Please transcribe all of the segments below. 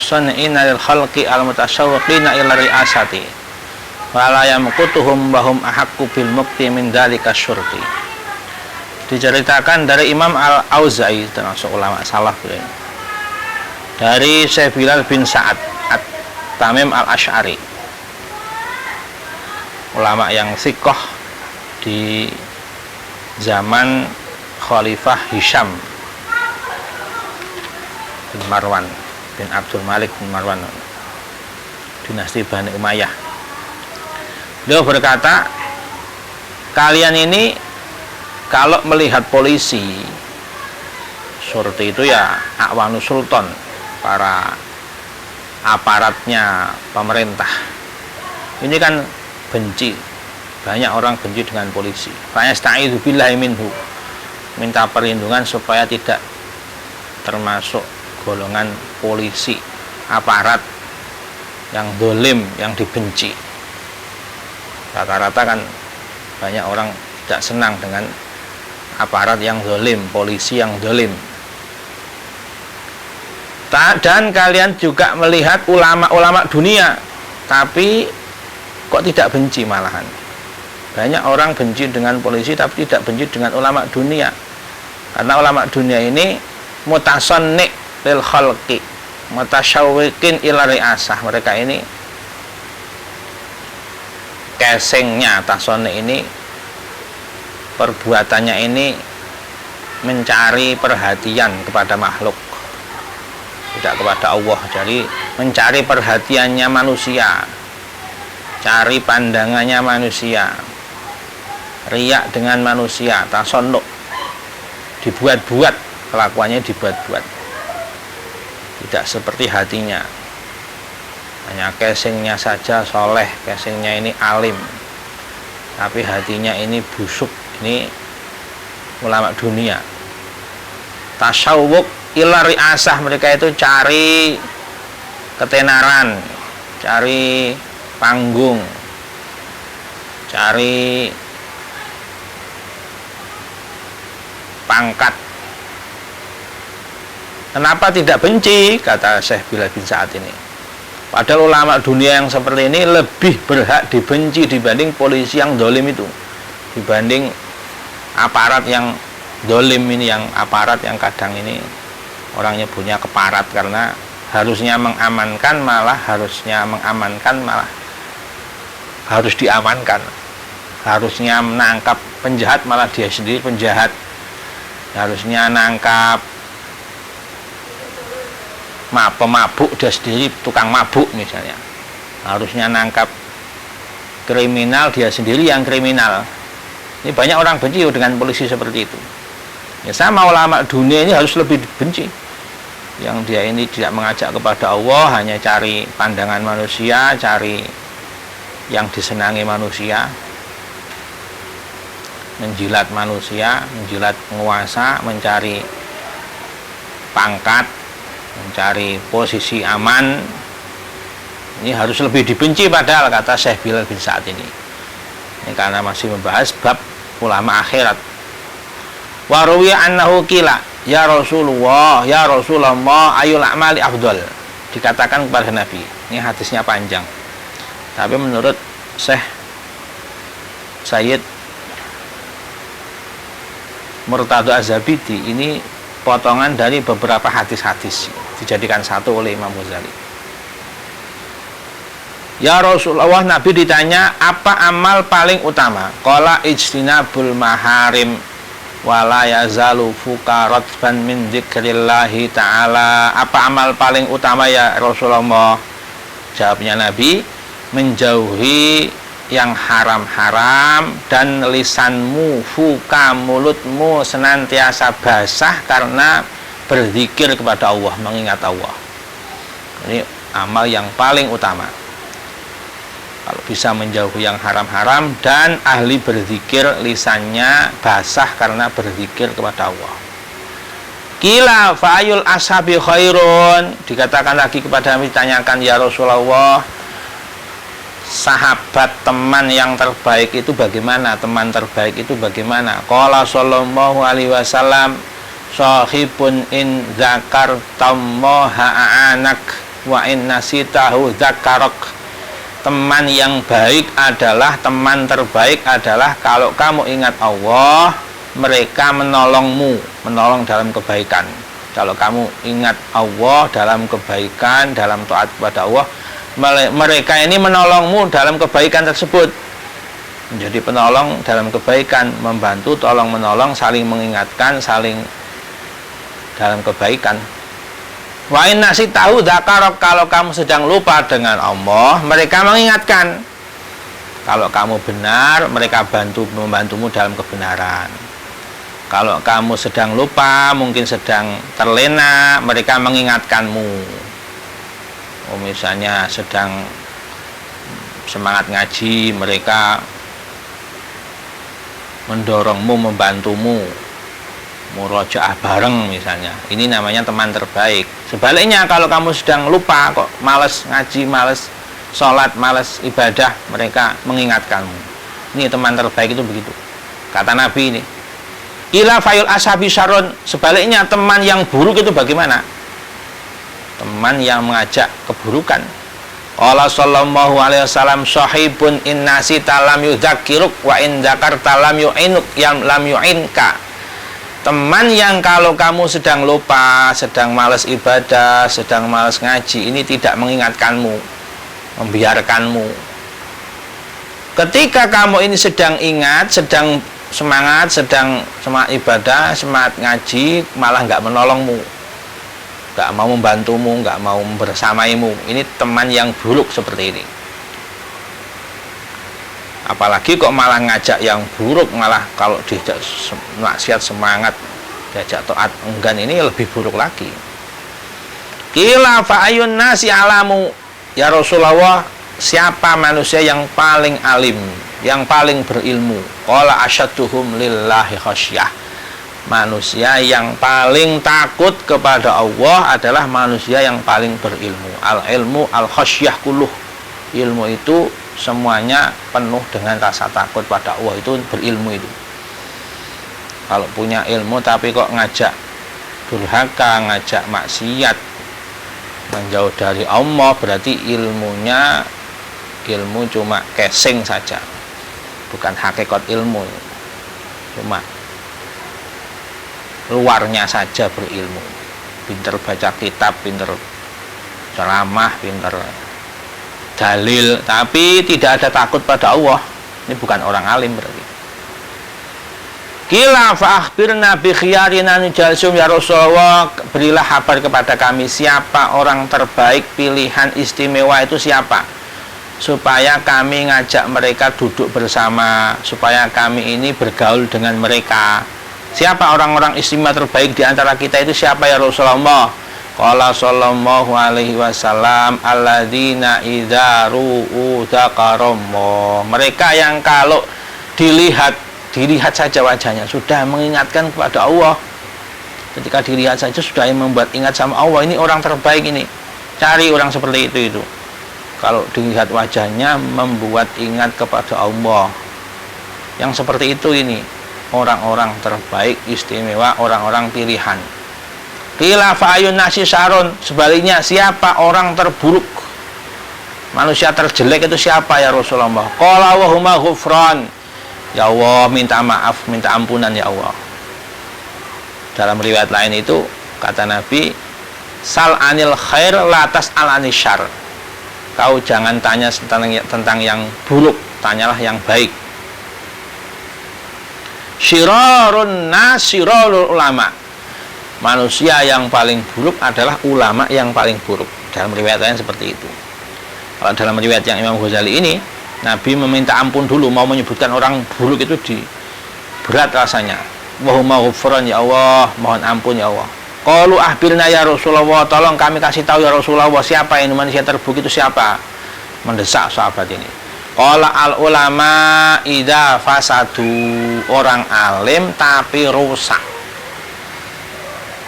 sun'ina lil khalqi al mutasyawwiqina ila ri'asati wa la yamqutuhum wa hum ahaqqu bil muqti min dzalika syurti. Diceritakan dari Imam Al-Auza'i, termasuk ulama salaf ya, dari Syekh Bilal bin Sa'ad At-Tamim Al-Asy'ari, ulama yang thiqah di zaman Khalifah Hisham bin Marwan bin Abdul Malik bin Marwan, dinasti Bani Umayyah. Beliau berkata, kalian ini kalau melihat polisi, surti itu ya A'wanu Sultan, para aparatnya pemerintah, ini kan benci, banyak orang benci dengan polisi. Fa'yasta'idzu billahi minhu, minta perlindungan supaya tidak termasuk golongan polisi, aparat yang dolim, yang dibenci. Rata-rata kan banyak orang tidak senang dengan aparat yang dolim, polisi yang dolim. Dan kalian juga melihat ulama-ulama dunia, tapi kok tidak benci malahan. Banyak orang benci dengan polisi tapi tidak benci dengan ulama dunia. Karena ulama dunia ini mutasanni' lil khalqi, mutasyawwiqin ila ri'asah. Mereka ini casingnya, tasonni ini, perbuatannya ini mencari perhatian kepada makhluk, tidak kepada Allah. Jadi mencari perhatiannya manusia, cari pandangannya manusia, riak dengan manusia, tasonnuk, dibuat-buat, kelakuannya dibuat-buat, tidak seperti hatinya. Hanya casingnya saja soleh, casingnya ini alim, tapi hatinya ini busuk. Ini ulama dunia. Tasyawwuq ila ri'asah, mereka itu cari ketenaran, cari panggung, cari pangkat. Kenapa tidak benci? Kata Syekh Bilal bin Sa'ad ini, padahal ulama dunia yang seperti ini lebih berhak dibenci dibanding polisi yang dolim itu, dibanding aparat yang dolim ini, yang aparat yang kadang ini orangnya punya keparat, karena harusnya mengamankan malah harus diamankan, harusnya menangkap penjahat malah dia sendiri penjahat, harusnya nangkap pemabuk dia sendiri tukang mabuk misalnya, harusnya nangkap kriminal dia sendiri yang kriminal. Ini banyak orang benci dengan polisi seperti itu. Ya, sama ulama dunia ini harus lebih benci, yang dia ini tidak mengajak kepada Allah, hanya cari pandangan manusia, cari yang disenangi manusia, menjilat manusia, menjilat penguasa, mencari pangkat, mencari posisi aman. Ini harus lebih dibenci padahal, kata Syekh Bilal bin Sa'ad ini. Ini karena masih membahas bab ulama akhirat. Wa ruwiya annahu qila ya Rasulullah, ya Rasulullah, ayul a'mali afdal. Dikatakan kepada Nabi. Ini hadisnya panjang, tapi menurut Syekh Sayyid Murtadha Az-Zabidi, ini potongan dari beberapa hadis-hadis dijadikan satu oleh Imam Ghazali. Ya Rasulullah, Nabi ditanya apa amal paling utama? Qala ijtinabul maharim wala yazalu fukaratban min dzikrillahi ta'ala. Apa amal paling utama ya Rasulullah? Jawabnya Nabi, menjauhi yang haram-haram dan lisanmu, fuka, mulutmu senantiasa basah karena berzikir kepada Allah, mengingat Allah. Ini amal yang paling utama. Kalau bisa menjauhi yang haram-haram dan ahli berzikir, lisannya basah karena berzikir kepada Allah. Qila fa'ayul ashabi khairun. Dikatakan lagi kepada Nabi, ditanyakan, ya Rasulullah, sahabat teman yang terbaik itu bagaimana? Teman terbaik itu bagaimana? Qala sallallahu alaihi wasallam, sahibun in zakartallaha a'anak wa in nasitahu dzakarok. Teman yang baik adalah, teman terbaik adalah kalau kamu ingat Allah, mereka menolongmu, menolong dalam kebaikan. Kalau kamu ingat Allah dalam kebaikan, dalam taat kepada Allah, mereka ini menolongmu dalam kebaikan tersebut. Menjadi penolong dalam kebaikan, membantu, tolong menolong, saling mengingatkan, saling dalam kebaikan. Wa in nasitahu dzakarok, kalau kamu sedang lupa dengan Allah, mereka mengingatkan. Kalau kamu benar, mereka membantumu dalam kebenaran. Kalau kamu sedang lupa, mungkin sedang terlena, mereka mengingatkanmu. Oh, misalnya sedang semangat ngaji, mereka mendorongmu, membantumu murojaah bareng misalnya. Ini namanya teman terbaik. Sebaliknya kalau kamu sedang lupa, kok malas ngaji, malas sholat, malas ibadah, mereka mengingatkanmu. Ini teman terbaik itu begitu. Kata Nabi ini. Ila fayul ashabi syarun. Sebaliknya teman yang buruk itu bagaimana? Teman yang mengajak keburukan. Allah sallallahu alaihi wasallam sahibun innasi talam yudzakiruk wa in dzakarta lam yu'inuk yang lam yu'inka. Teman yang kalau kamu sedang lupa, sedang malas ibadah, sedang malas ngaji, ini tidak mengingatkanmu, membiarkanmu. Ketika kamu ini sedang ingat, sedang semangat, sedang semangat ibadah, semangat ngaji, malah nggak menolongmu, nggak mau membantumu, nggak mau bersamaimu. Ini teman yang buruk seperti ini. Apalagi kok malah ngajak yang buruk, malah kalau diajak maksiat semangat, diajak taat enggan, ini lebih buruk lagi. Qila fa ayun nasi alamu, ya Rasulullah, siapa manusia yang paling alim, yang paling berilmu? Qala asyadduhum lillahi khasyah. Manusia yang paling takut kepada Allah adalah manusia yang paling berilmu. Al ilmu al khasyah kulluh. Ilmu itu semuanya penuh dengan rasa takut pada Allah, itu berilmu itu. Kalau punya ilmu tapi kok ngajak durhaka, ngajak maksiat, menjauh dari Allah, berarti ilmu cuma casing saja, bukan hakikat ilmu, cuma luarnya saja berilmu. Pinter baca kitab, pinter ceramah, pinter dalil, tapi tidak ada takut pada Allah, ini bukan orang alim berarti. Qila fa akhbirna bi khiyarina nujalsum, ya Rasulullah, berilah kabar kepada kami siapa orang terbaik, pilihan istimewa itu siapa, supaya kami ngajak mereka duduk bersama, supaya kami ini bergaul dengan mereka. Siapa orang-orang istimewa terbaik di antara kita itu siapa, ya Rasulullah? Qala sallallahu alaihi wasallam alladzina idza ru'u dzakaramma. Mereka yang kalau dilihat saja wajahnya sudah mengingatkan kepada Allah. Ketika dilihat saja sudah membuat ingat sama Allah. Ini orang terbaik ini. Cari orang seperti itu. Kalau dilihat wajahnya membuat ingat kepada Allah. Yang seperti itu ini orang-orang terbaik, istimewa, orang-orang pilihan. Qila fa ayun nasi syarun. Sebaliknya siapa orang terburuk, manusia terjelek itu siapa, ya Rasulullah? Qala wa huma ghufran. Ya Allah, minta maaf, minta ampunan ya Allah. Dalam riwayat lain itu kata Nabi, sal anil khair la tas'al anis syarr. Kau jangan tanya tentang yang buruk, tanyalah yang baik. Syirarun nas syirarul ulama. Manusia yang paling buruk adalah ulama yang paling buruk. Dalam riwayat lain seperti itu. Kalau dalam riwayat yang Imam Ghazali ini, Nabi meminta ampun dulu, mau menyebutkan orang buruk itu berat rasanya. Wahumma ghufran, ya Allah, mohon ampun ya Allah. Qalu ahbirna ya Rasulullah, tolong kami kasih tahu ya Rasulullah, siapa ini manusia terburuk itu siapa? Mendesak sahabat ini. Qala al ulama idza fasadu, orang alim tapi rusak.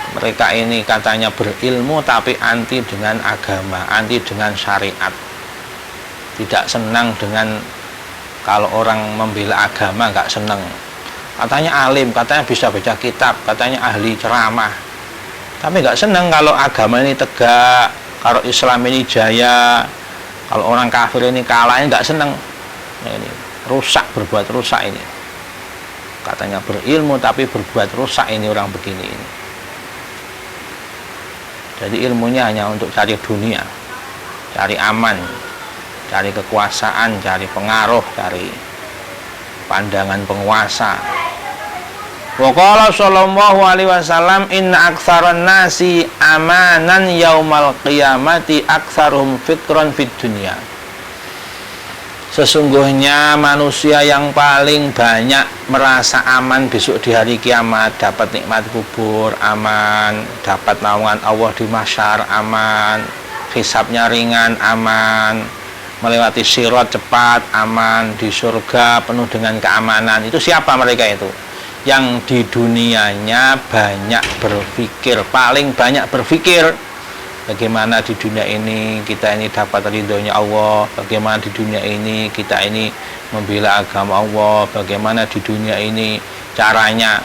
Mereka ini katanya berilmu tapi anti dengan agama, anti dengan syariat. Tidak senang dengan kalau orang membela agama, nggak senang. Katanya alim, katanya bisa baca kitab, katanya ahli ceramah. Tapi nggak senang kalau agama ini tegak, Kalau Islam ini jaya, kalau orang kafir ini kalah, nggak seneng. Nah, ini rusak, berbuat rusak ini. Katanya berilmu tapi berbuat rusak ini orang begini ini. Jadi ilmunya hanya untuk cari dunia, cari aman, cari kekuasaan, cari pengaruh, cari pandangan penguasa. Wa qala sallallahu alaihi wasallam inna aktsaran nasi amanan yaumal qiyamati aktsaruhum fikran fid dunya. Sesungguhnya manusia yang paling banyak merasa aman besok di hari kiamat, dapat nikmat kubur aman, dapat naungan Allah di mahsyar aman, hisabnya ringan aman, melewati sirat cepat aman, di surga penuh dengan keamanan. Itu siapa mereka itu? Yang di dunianya banyak berpikir, paling banyak berpikir bagaimana di dunia ini kita ini dapat ridhonya Allah, bagaimana di dunia ini kita ini membela agama Allah, bagaimana di dunia ini caranya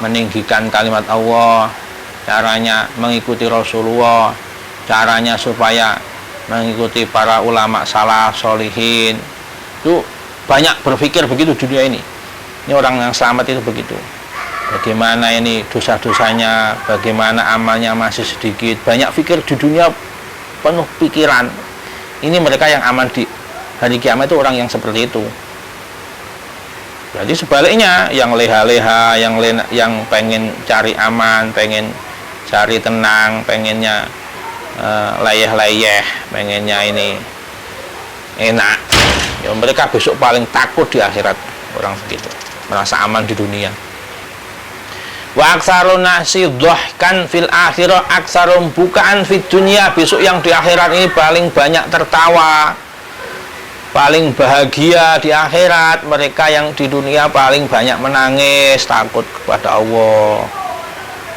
meninggikan kalimat Allah, caranya mengikuti Rasulullah, caranya supaya mengikuti para ulama salaf solihin. Itu banyak berpikir begitu di dunia ini. Ini orang yang selamat itu begitu. Bagaimana ini dosa-dosanya, bagaimana amalnya masih sedikit. Banyak pikir di dunia, penuh pikiran. Ini mereka yang aman di hari kiamat itu orang yang seperti itu. Jadi sebaliknya, yang leha-leha, yang pengen cari aman, pengen cari tenang, pengennya layeh-layeh, pengennya ini enak. Ya mereka besok paling takut di akhirat, orang begitu. Merasa aman di dunia. Wa aksarun nasi dhahkan fil akhirah aksarum bukaan fid dunya. Besok yang di akhirat ini paling banyak tertawa, paling bahagia di akhirat. Mereka yang di dunia paling banyak menangis, takut kepada Allah.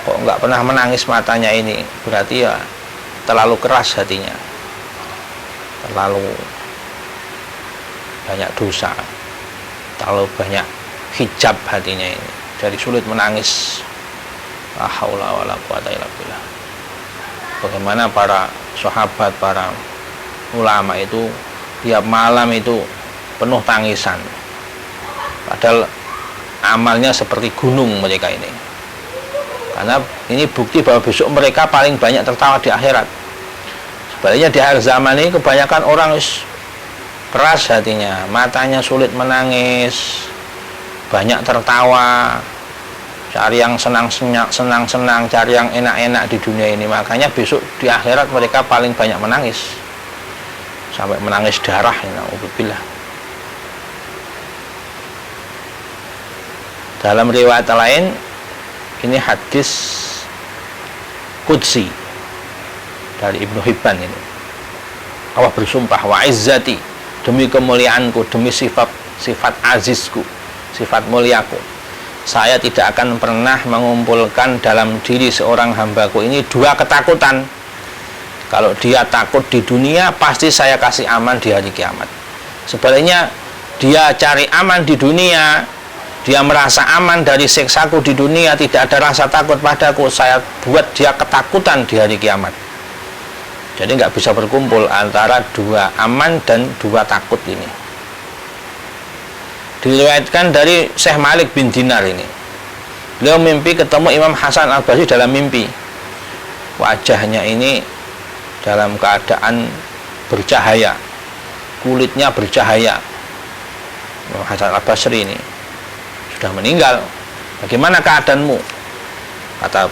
Kok nggak pernah menangis matanya ini? Berarti ya terlalu keras hatinya, terlalu banyak dosa, terlalu banyak hijab hatinya ini, jadi sulit menangis. La haula wala quwata illa billah. Bagaimana para sahabat, para ulama itu tiap malam itu penuh tangisan, padahal amalnya seperti gunung mereka ini. Karena ini bukti bahwa besok mereka paling banyak tertawa di akhirat. Sebaliknya di akhir zaman ini kebanyakan orang keras hatinya, matanya sulit menangis, banyak tertawa, cari yang senang-senang, cari yang enak-enak di dunia ini. Makanya besok di akhirat mereka paling banyak menangis, sampai menangis darah. Na'udzubillah. Dalam riwayat lain, ini hadis qudsi dari Ibnu Hibban ini. Allah bersumpah, wa izzati, demi kemuliaanku, demi sifat azizku, sifat muliaku, saya tidak akan pernah mengumpulkan dalam diri seorang hambaku ini dua ketakutan. Kalau dia takut di dunia, pasti saya kasih aman di hari kiamat. Sebaliknya, dia cari aman di dunia, dia merasa aman dari siksaku di dunia, tidak ada rasa takut padaku, saya buat dia ketakutan di hari kiamat. Jadi nggak bisa berkumpul antara dua aman dan dua takut ini. Diriwayatkan dari Syekh Malik bin Dinar ini. Beliau mimpi ketemu Imam Hasan Al-Basri dalam mimpi. Wajahnya ini dalam keadaan bercahaya, kulitnya bercahaya. Imam Hasan Al-Basri ini sudah meninggal. Bagaimana keadaanmu?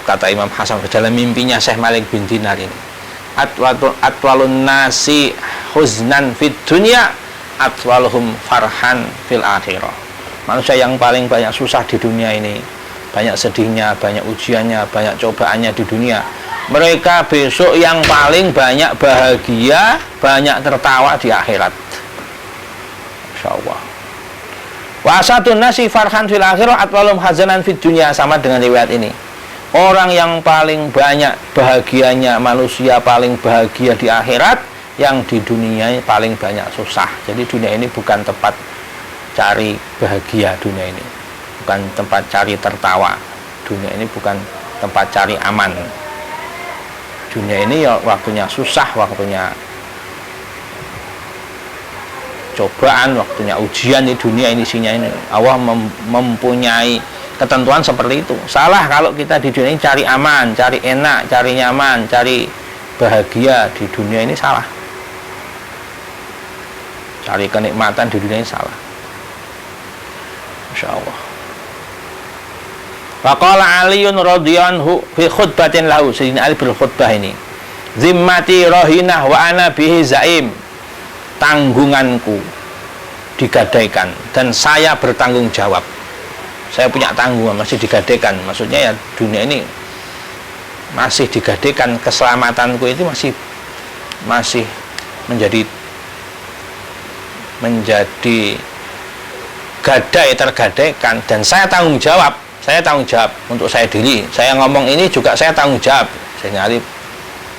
Kata Imam Hasan dalam mimpinya Syekh Malik bin Dinar ini. Atwalun nasi huznan fid dunya atwaluhum farhan fil akhirah. Manusia yang paling banyak susah di dunia ini, banyak sedihnya, banyak ujiannya, banyak cobaannya di dunia, mereka besok yang paling banyak bahagia, banyak tertawa di akhirat. Insyaallah. Wa asatun nasi farhan fil akhirah atwalum hazanan fid dunya. Sama dengan riwayat ini. Orang yang paling banyak bahagianya, manusia paling bahagia di akhirat, yang di dunia paling banyak susah. Jadi dunia ini bukan tempat cari bahagia, dunia ini bukan tempat cari tertawa, dunia ini bukan tempat cari aman. dunia ini ya waktunya susah, waktunya cobaan, waktunya ujian. Di dunia ini isinya ini Allah mempunyai ketentuan seperti itu. Salah kalau kita di dunia ini cari aman, cari enak, cari nyaman, cari bahagia. Di dunia ini salah. Cari kenikmatan di dunia ini salah. Masya Allah. Faqala Aliun radhiyallahu fi khutbatin lahu, Sayyidina Ali berkhutbah ini, zimmati rahinah wa ana bihi zaim, tanggunganku digadaikan dan saya bertanggung jawab. Saya punya tanggungan, masih digadaikan. Maksudnya ya dunia ini masih digadaikan, keselamatanku itu masih menjadi tergadaikan, dan saya tanggung jawab. Saya tanggung jawab untuk saya diri. Saya ngomong ini juga saya tanggung jawab. Sayyidina Ali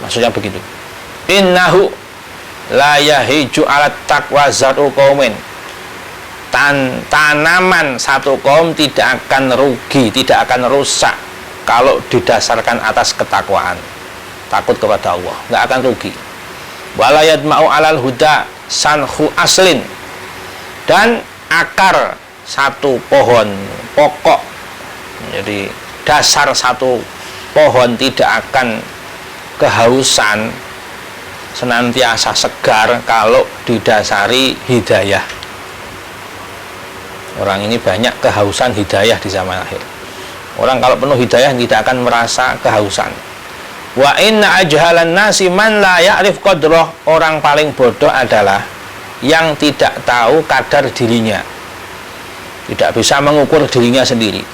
maksudnya begitu. Innahu la yahiju alat taqwa zar'u qaumin. Tanaman satu kaum tidak akan rugi, tidak akan rusak kalau didasarkan atas ketakwaan, takut kepada Allah, nggak akan rugi. Wala yadma'u alal huda sanhu aslin, dan akar satu pohon pokok, jadi dasar satu pohon tidak akan kehausan, senantiasa segar kalau didasari hidayah. Orang ini banyak kehausan hidayah di zaman akhir. Orang kalau penuh hidayah tidak akan merasa kehausan. Wa inna ajhalan nasi man la ya'rif qadrah, orang paling bodoh adalah yang tidak tahu kadar dirinya, tidak bisa mengukur dirinya sendiri.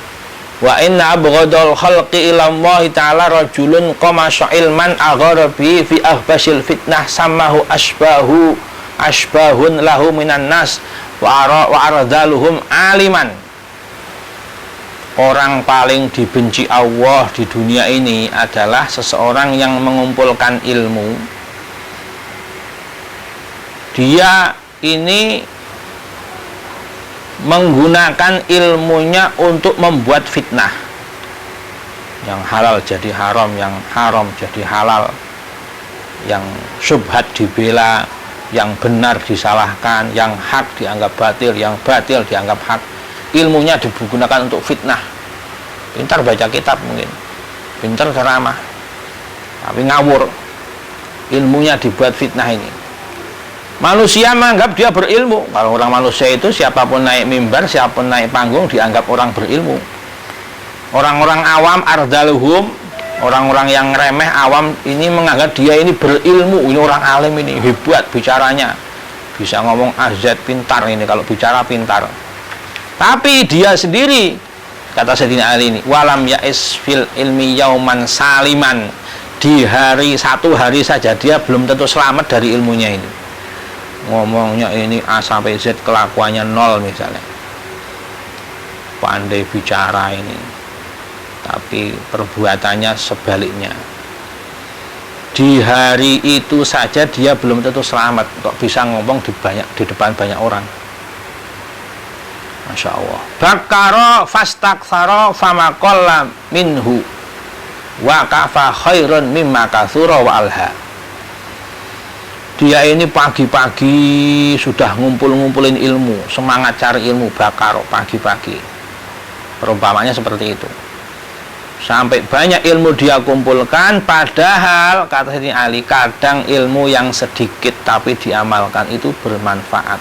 Wa inna abghadul khalqi ila Allah ta'ala rajulun qama ilman aghara bi fi ahbasil fitnah samahu asbahun lahu minan nas wa aradaluhum aliman. Orang paling dibenci Allah di dunia ini adalah seseorang yang mengumpulkan ilmu. Dia ini menggunakan ilmunya untuk membuat fitnah. Yang halal jadi haram, yang haram jadi halal, yang syubhat dibela, yang benar disalahkan, yang hak dianggap batil, yang batil dianggap hak. Ilmunya digunakan untuk fitnah. Pintar baca kitab mungkin, pintar ceramah, tapi ngawur. Ilmunya dibuat fitnah ini. Manusia menganggap dia berilmu. Kalau orang manusia itu siapapun naik mimbar, siapapun naik panggung dianggap orang berilmu. Orang-orang awam ardaluhum, orang-orang yang remeh awam ini menganggap dia ini berilmu, ini orang alim, ini hebat bicaranya, bisa ngomong azad, pintar ini, kalau bicara pintar. Tapi dia sendiri, kata Sayyidina Ali ini, walam ya'is fil ilmi yauman saliman, di satu hari saja dia belum tentu selamat dari ilmunya ini. Ngomongnya ini A sampai Z, kelakuannya nol misalnya, pandai bicara ini, tapi perbuatannya sebaliknya. Di hari itu saja dia belum tentu selamat, kok bisa ngomong di depan banyak orang. Masya Allah. Bakaro fastaktharo famaqalla minhu wa kafa khairun mimma katsura wa alha. Dia ini pagi-pagi sudah ngumpulin ilmu, semangat cari ilmu. Bakaro, pagi-pagi. Perumpamannya seperti itu. Sampai banyak ilmu dia kumpulkan, padahal kata Sayyidina Ali, kadang ilmu yang sedikit tapi diamalkan itu bermanfaat.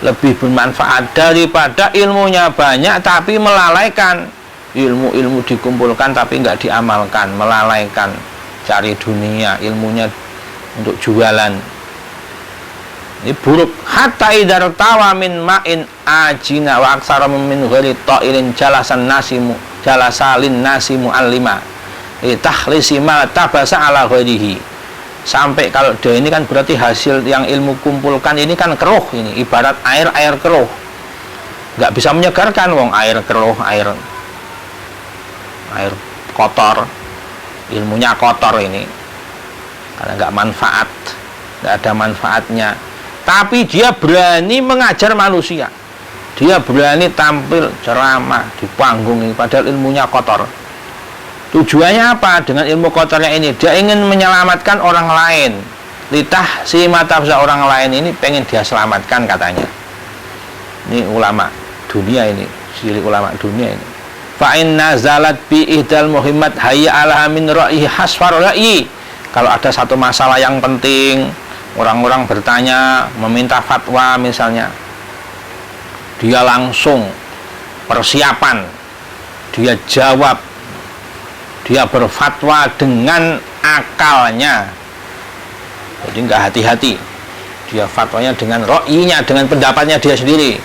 Lebih bermanfaat daripada ilmunya banyak tapi melalaikan. Ilmu-ilmu dikumpulkan tapi nggak diamalkan, melalaikan, cari dunia, ilmunya untuk jualan. Ini buruk. Hatta idar tawa min ma'in ajina wa aksara min ghairi ta'ilin jalasalin nasimu alima takhlisi ma tabasa ala ghairihi. Sampai kalau dia ini kan berarti hasil yang ilmu kumpulkan ini kan keruh, ini ibarat air keruh, nggak bisa menyegarkan. Wong air keruh, air kotor, ilmunya kotor ini, karena nggak manfaat, nggak ada manfaatnya. Tapi dia berani mengajar manusia, dia berani tampil ceramah di panggung ini, padahal ilmunya kotor. Tujuannya apa dengan ilmu kotornya ini? Dia ingin menyelamatkan orang lain. Litah si mata orang lain ini pengen dia selamatkan katanya. Ini ulama dunia ini, cilik ulama dunia ini. Fa inna zalat bi ihdal muhimmat hayya ala min ra'i hasfar ra'i. Kalau ada satu masalah yang penting, orang-orang bertanya, meminta fatwa misalnya, dia langsung persiapan, dia jawab, dia berfatwa dengan akalnya. Jadi nggak hati-hati, dia fatwanya dengan ro'inya, dengan pendapatnya dia sendiri.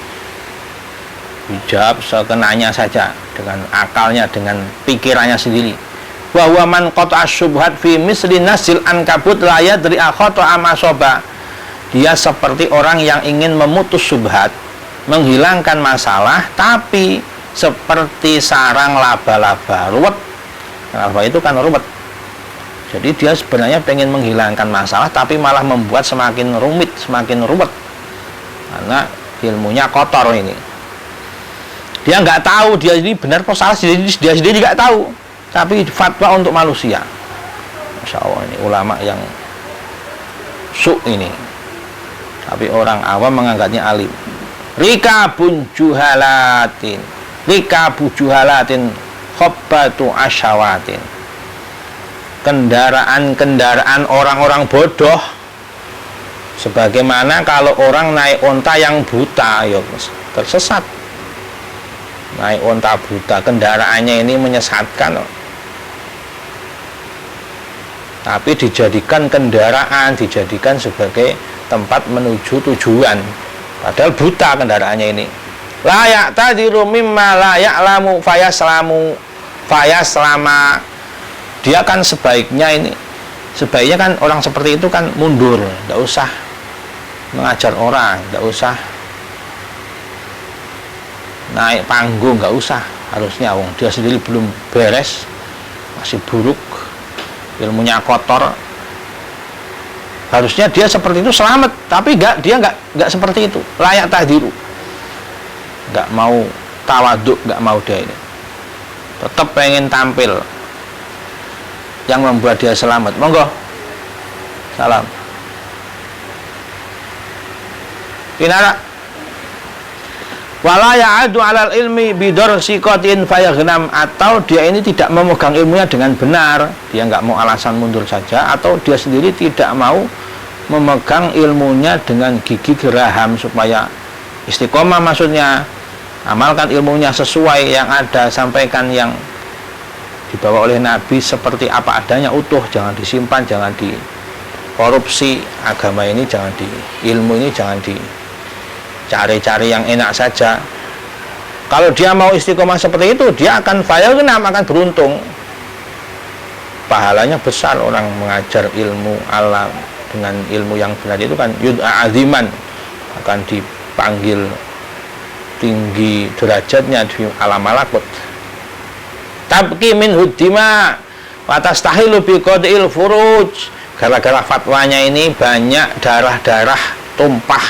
Dijawab sekenanya saja, dengan akalnya, dengan pikirannya sendiri. Wa huwa man qata'a syubhat fi misli nasil ankabut la yadri akhata amasoba. Dia seperti orang yang ingin memutus syubhat, menghilangkan masalah, tapi seperti sarang laba-laba ruwet. Laba itu kan ruwet. Jadi dia sebenarnya pengen menghilangkan masalah, tapi malah membuat semakin rumit, semakin ruwet, karena ilmunya kotor ini. Dia nggak tahu dia ini benar atau salah, dia sendiri nggak tahu, tapi fatwa untuk manusia. Masya Allah, ini ulama yang ini, tapi orang awam menganggapnya alim. Rikabun juhalatin, rikabu juhalatin khobbatu asyawatin. Kendaraan-kendaraan orang-orang bodoh, sebagaimana kalau orang naik onta yang buta, ya tersesat. Naik onta buta, kendaraannya ini menyesatkan, tapi dijadikan kendaraan, dijadikan sebagai tempat menuju tujuan, padahal buta kendaraannya ini. Layak tadiru mimma layak lamu fayaslama. Dia kan sebaiknya kan orang seperti itu kan mundur, tidak usah mengajar orang, tidak usah naik panggung, nggak usah. Harusnya dia sendiri belum beres, masih buruk, ilmunya kotor. Harusnya dia seperti itu selamat, tapi dia nggak seperti itu. Layak tahdiru, nggak mau tawaduk, nggak mau dia ini, tetap pengen tampil. Yang membuat dia selamat, monggo, salam. Inara wala ya'adu 'alal ilmi bidor sikotin fayagnam, atau dia ini tidak memegang ilmunya dengan benar, dia nggak mau alasan mundur saja, atau dia sendiri tidak mau memegang ilmunya dengan gigi geraham supaya istiqomah. Maksudnya amalkan ilmunya sesuai yang ada, sampaikan yang dibawa oleh Nabi seperti apa adanya, utuh, jangan disimpan, jangan dikorupsi. Agama ini jangan ilmu ini jangan dicari-cari yang enak saja. Kalau dia mau istiqomah seperti itu, dia akan fayagnam, akan beruntung, pahalanya besar. Orang mengajar ilmu alam dengan ilmu yang benar itu kan yud'a aziman, akan dipanggil tinggi derajatnya di alam malakut. Tabki min hudima wa tastahilu bi qadil furuj. Gara-gara fatwanya ini banyak darah-darah tumpah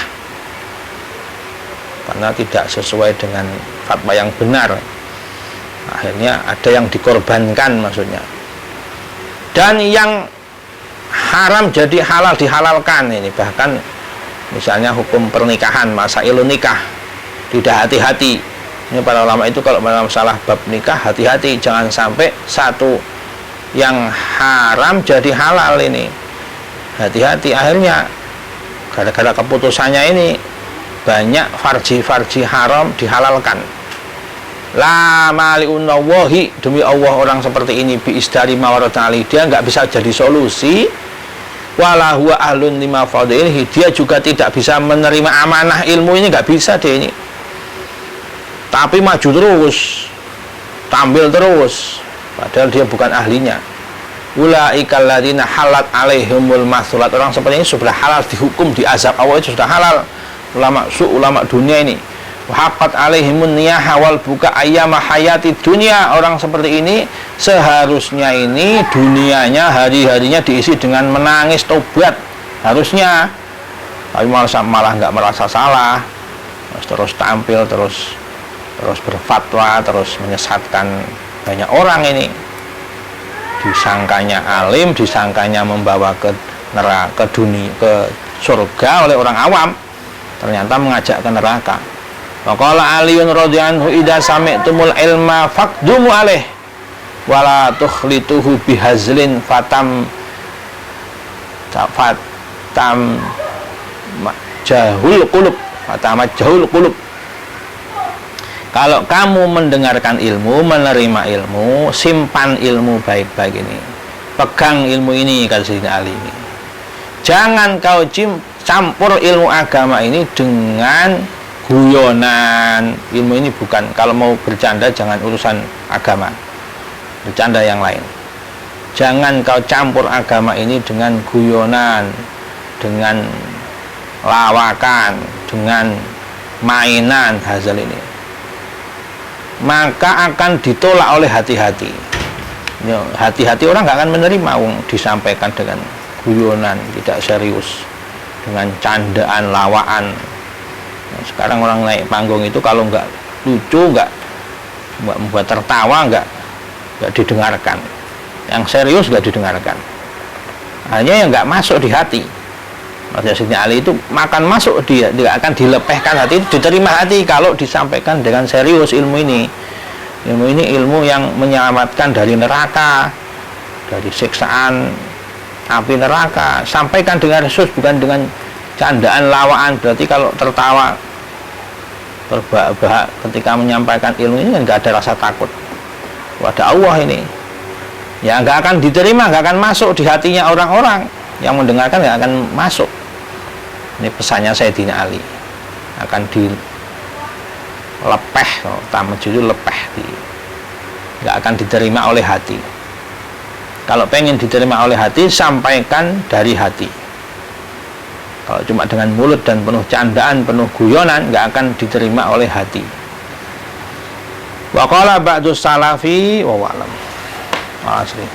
karena tidak sesuai dengan fatwa yang benar. Akhirnya ada yang dikorbankan maksudnya. Dan yang haram jadi halal dihalalkan ini. Bahkan misalnya hukum pernikahan, masailun nikah, tidak hati-hati. Ini para ulama itu kalau masalah bab nikah hati-hati, jangan sampai satu yang haram jadi halal ini. Hati-hati, akhirnya gara-gara keputusannya ini banyak farji haram dihalalkan. La mali'unallahi, demi Allah orang seperti ini bi isdari mawaradali, dia nggak bisa jadi solusi. Wala huwa ahlun lima fadilihi, dia juga tidak bisa menerima amanah ilmu ini, nggak bisa dia ini. Tapi maju terus, tampil terus, padahal dia bukan ahlinya. Ulaikal ladzina halat alaihimul masulat, orang seperti ini sudah halal dihukum, diazab Allah, itu sudah halal. Ulama dunia ini. Haqqat alaihimun niyaha wal buka ayyama hayati dunia, orang seperti ini seharusnya ini dunianya, hari-harinya diisi dengan menangis tobat, harusnya. Tapi malah nggak merasa salah, terus tampil, terus berfatwa, terus menyesatkan banyak orang ini. disangkanya alim, disangkanya membawa ke neraka, ke dunia, ke surga oleh orang awam, ternyata mengajak ke neraka. Waqala Aliun radhiyallahu anhu idza sami'tumul ilma faqdumu alaih wala tukhlituhu bihazlin fatam jahul qulub, jahul qulub. Kalau kamu mendengarkan ilmu, menerima ilmu, simpan ilmu baik-baik ini, pegang ilmu ini, kata Sayyidina Ali ini. Jangan kau campur ilmu agama ini dengan guyonan. Ilmu ini bukan, kalau mau bercanda jangan urusan agama, bercanda yang lain. Jangan kau campur agama ini dengan guyonan, dengan lawakan, dengan mainan hazal ini, maka akan ditolak oleh hati-hati. Hati-hati orang nggak akan menerima disampaikan dengan guyonan, tidak serius, dengan candaan, lawaan. Sekarang orang naik panggung itu kalau nggak lucu, nggak membuat tertawa, nggak didengarkan. Yang serius nggak didengarkan. Hanya yang nggak masuk di hati. Maksudnya Sayyidina Ali itu makan masuk, dia tidak akan dilepehkan hati, diterima hati kalau disampaikan dengan serius ilmu ini. Ilmu ini ilmu yang menyelamatkan dari neraka, dari siksaan api neraka. Sampaikan dengan serius, bukan dengan candaan, lawaan. Berarti kalau tertawa terbahak-bahak ketika menyampaikan ilmu ini kan nggak ada rasa takut kepada Allah ini. Ya nggak akan diterima, nggak akan masuk di hatinya orang-orang yang mendengarkan, nggak akan masuk. Ini pesannya Sayyidina Ali, akan dilepeh, tamat judul lepeh, nggak akan diterima oleh hati. Kalau pengen diterima oleh hati, sampaikan dari hati. Kalau cuma dengan mulut dan penuh candaan, penuh guyonan, nggak akan diterima oleh hati. Wa qala ba'du salafi wa wa'lam. Asli.